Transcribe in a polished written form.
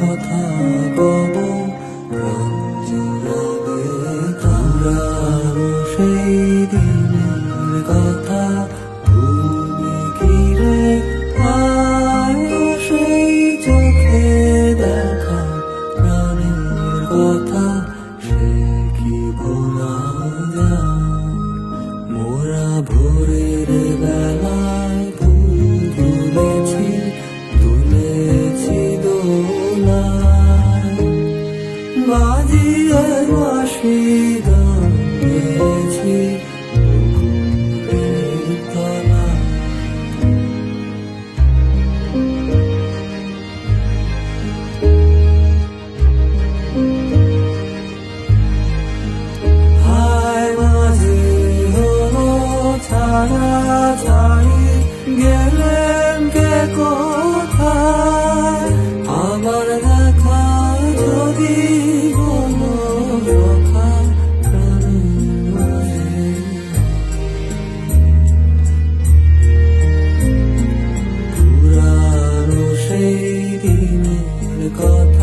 কথা কব প্রাণ জুড়াবে পুরানো সেই দিনের কথা ভুলে ঘিরে আয় সেই চোখে দেখা প্রাণের কথা সে কি ভোলা যায় মোরা ভোরের বেলায় ফুল তুলেছি দোলায় বাজিয়ে বাঁশি গান গেয়েছি পুকুরের তলায় হায় মাঝে হলো ছাড়াছাড়ি গেলেন কে কোথায় আবার দেখা যদি বলো সখা প্রাণের মাঝে পুরানো সেই দিনের কথা